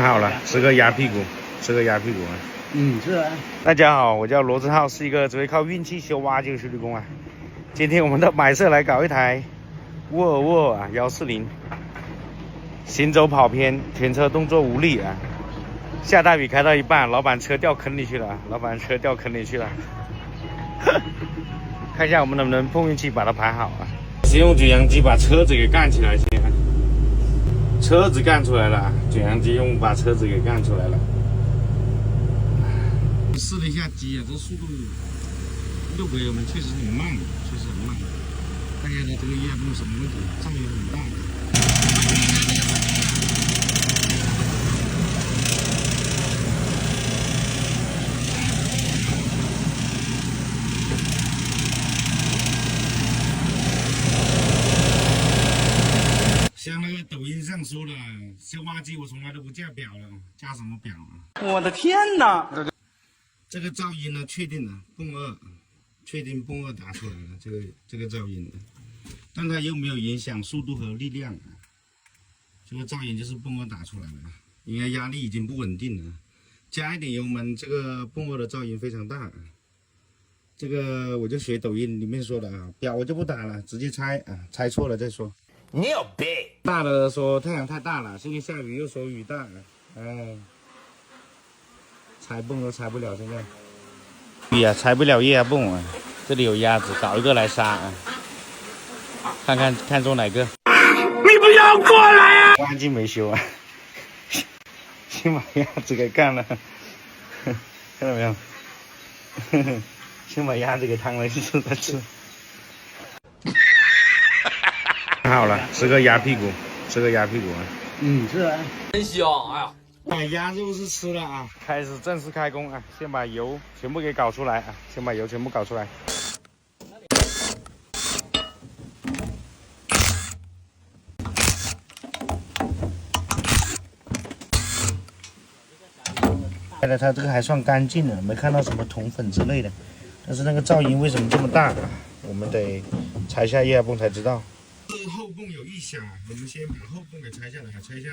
好了，吃个鸭屁股，吃个鸭屁股啊。是啊。大家好，我叫罗志浩，是一个只会靠运气修挖掘修理工啊。今天我们到买社来搞一台沃尔沃啊140，行走跑偏，全车动作无力啊。下大雨开到一半，老板车掉坑里去了，看一下我们能不能碰运气把它排好啊。先用卷扬机把车子给干起来先。车子干出来了，卷扬机把车子给干出来了。试了一下机啊，这速度6个油门确实很慢，看一下呢，这个液压泵什么问题？噪音很大。像那个抖音上说的，修挖机我从来都不架表了，架什么表啊？我的天哪！这个噪音呢，确定了泵2，确定泵2打出来了，这个噪音，但它又没有影响速度和力量啊。这个噪音就是泵2打出来了，应该压力已经不稳定了，加一点油门，这个泵2的噪音非常大。这个我就学抖音里面说的啊，表我就不打了，直接拆啊，拆错了再说。你有病！大的说太阳太大了，现在下雨又说雨大，哎，拆泵都拆不了，现在。雨啊，拆不了液压泵啊！这里有鸭子，找一个来杀啊！看中哪个？你不要过来啊！挖机没修啊，先把鸭子给干了，看到没有？先把鸭子给烫了一次再吃。好了，吃个鸭屁股啊。是啊。真香，哎呀！鸭肉是吃了啊，开始正式开工啊！先把油全部给搞出来啊！看来它这个还算干净的，没看到什么铜粉之类的。但是那个噪音为什么这么大啊？我们得拆下液压泵才知道。后泵有异响，我们先把后泵给拆下来，拆下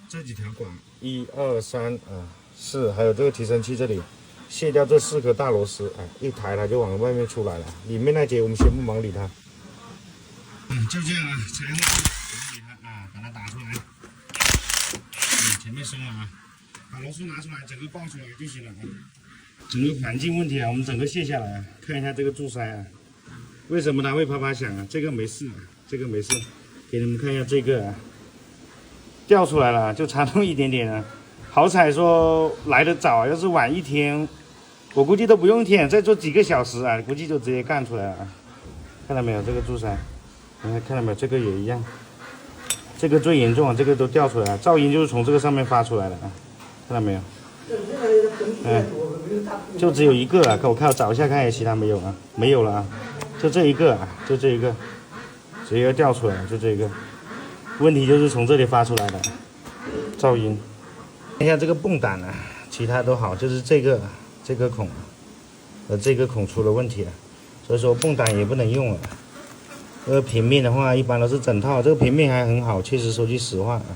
这几条管，1、2、3啊，4，还有这个提升器这里，卸掉这4颗大螺丝啊，一抬它就往外面出来了。里面那节我们先不忙理它。就这样啊，拆后泵，不理它啊，把它打出来。前面松了啊，把螺丝拿出来，整个抱出来就行了啊。整个环境问题啊，我们整个卸下来啊，看一下这个柱塞啊，为什么它会啪啪响啊？这个没事啊，给你们看一下这个啊。掉出来了，就差那么一点点啊！好彩说来得早，要是晚一天，我估计都不用一天，再做几个小时啊，估计就直接干出来了啊！看到没有，这个柱塞，看到没有，这个也一样，这个最严重啊，这个都掉出来了，噪音就是从这个上面发出来的啊！看到没有？就只有一个啊，我找一下看一下其他没有啊，没有了啊，就这一个啊，直接掉出来了，就这个。问题就是从这里发出来的噪音。看一下这个泵胆啊，其他都好，就是这个孔和这个孔出了问题了，所以说泵胆也不能用了。这个平面的话，一般都是整套，这个平面还很好，确实说句实话啊，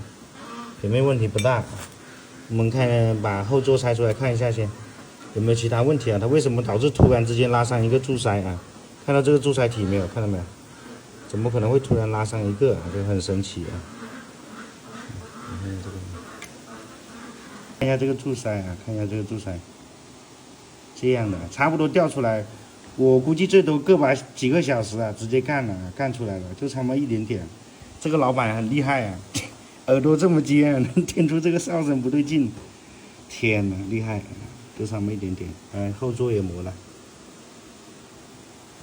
平面问题不大。我们看把后座拆出来看一下先，有没有其他问题啊？它为什么导致突然之间拉伤一个柱塞啊？看到这个柱塞体没有？看到没有？怎么可能会突然拉伤一个啊？这个很神奇啊！看一下这个柱塞啊，这样的差不多掉出来，我估计最多个把几个小时啊，直接干出来了，就差那么一点点。这个老板很厉害啊，耳朵这么尖，能听出这个哨声不对劲。天哪，厉害！就差那么一点点，后座也磨了。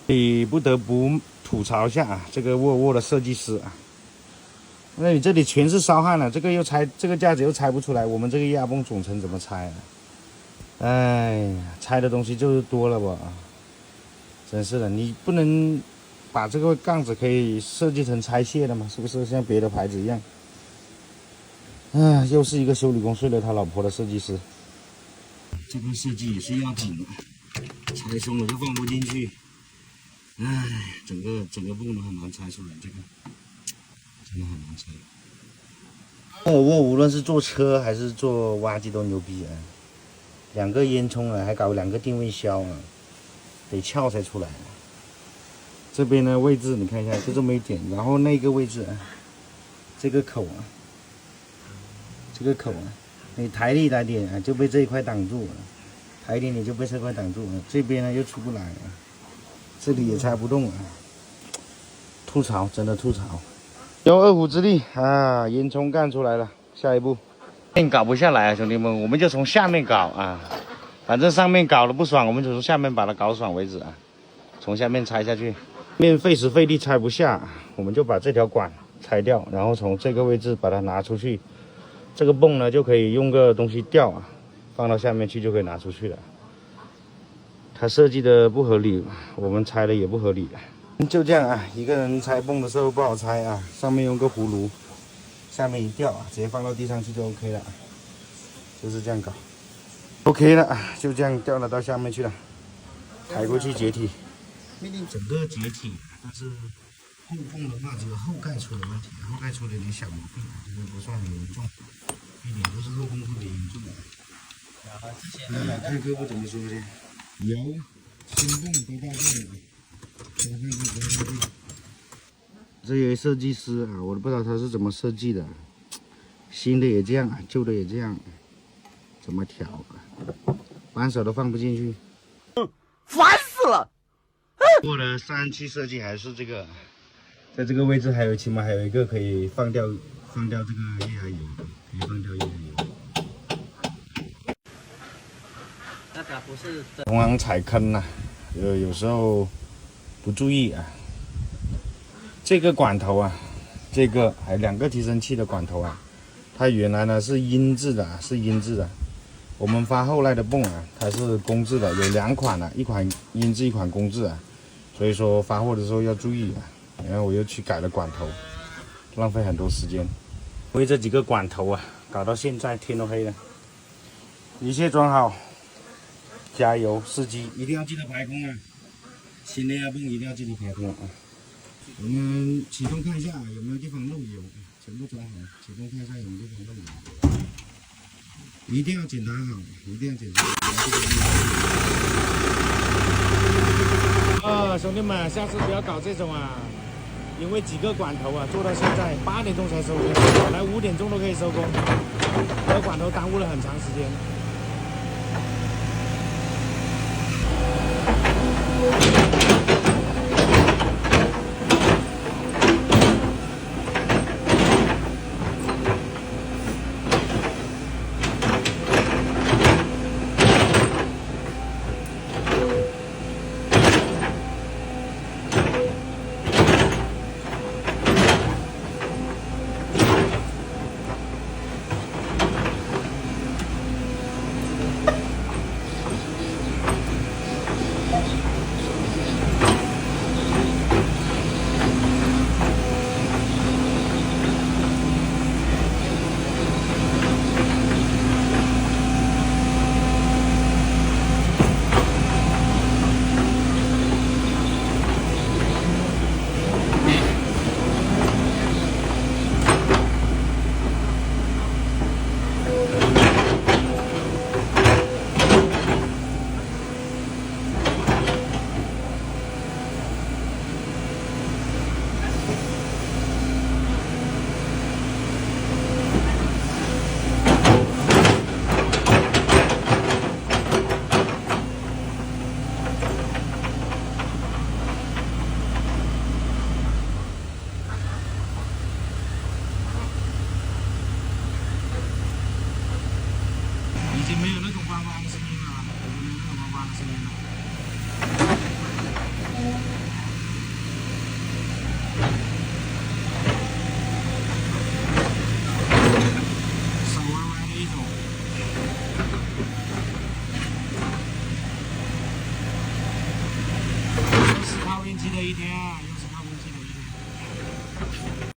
你不得不吐槽一下啊，这个沃尔沃的设计师啊，那你这里全是烧焊了，这个架子又拆不出来，我们这个液压泵总成怎么拆啊？哎呀，拆的东西就是多了吧？真是的，你不能把这个杠子可以设计成拆卸的吗？是不是像别的牌子一样？又是一个修理工睡了他老婆的设计师。这个设计也是要紧的，拆松了就放不进去。整个泵都很难拆出来，这个真的很难拆。沃尔沃无论是坐车还是坐挖机都牛逼啊！2个烟囱啊，还搞2个定位销啊，得撬才出来。这边呢位置你看一下，就这么一点，然后那个位置啊，这个口啊，你抬力来点啊，就被这一块挡住了。抬一点点就被这块挡住了，这边呢又出不来了，这里也拆不动啊！吐槽，真的吐槽。用2虎之力啊，烟囱干出来了。下一步，搞不下来啊，兄弟们，我们就从下面搞啊，反正上面搞了不爽，我们就从下面把它搞爽为止啊。从下面拆下去，面费时费力拆不下，我们就把这条管拆掉，然后从这个位置把它拿出去。这个泵呢就可以用个东西吊啊。放到下面去就可以拿出去了。它设计的不合理，我们拆的也不合理。就这样啊，一个人拆泵的时候不好拆啊，上面用个葫芦，下面一吊啊，直接放到地上去就 OK 了。就是这样搞 ，OK 了，就这样吊了到下面去了，抬过去解体。整个解体，但是后泵的话只有后盖出了问题，后盖出了点小毛病，这个不算很严重，一点都是后泵特别严重的。看哥不怎么说的，油、新泵都到这里了，这些设计师啊，我都不知道他是怎么设计的，新的也这样，旧的也这样，怎么调啊？扳手都放不进去，烦死了！我的3气设计还是这个，在这个位置起码还有一个可以放掉这个液压油，可以放掉液压油。那个不是同行踩坑呐、有时候不注意啊。这个管头啊，这个还2个提升器的管头啊，它原来呢是英制的，我们发后来的泵啊，它是公制的，有2款啊，一款英制，一款公制啊。所以说发货的时候要注意啊。然后我又去改了管头，浪费很多时间。为这几个管头啊，搞到现在天都黑了。一切装好。加油，司机一定要记得排空啊！新的压泵一定要记得排空啊！我们启动看一下有没有地方漏油，全部装好，启动看一下有没有地方漏油，一定要检查好，一定要检查好。兄弟们，下次不要搞这种啊！因为几个管头啊，做到现在8点钟才收工，本来5点钟都可以收工，这管头耽误了很长时间。已经没有那种汪汪的声音了，已经没有那种汪汪的声音了。少歪歪的一种。又是靠运气的一天，又是靠运气的一天。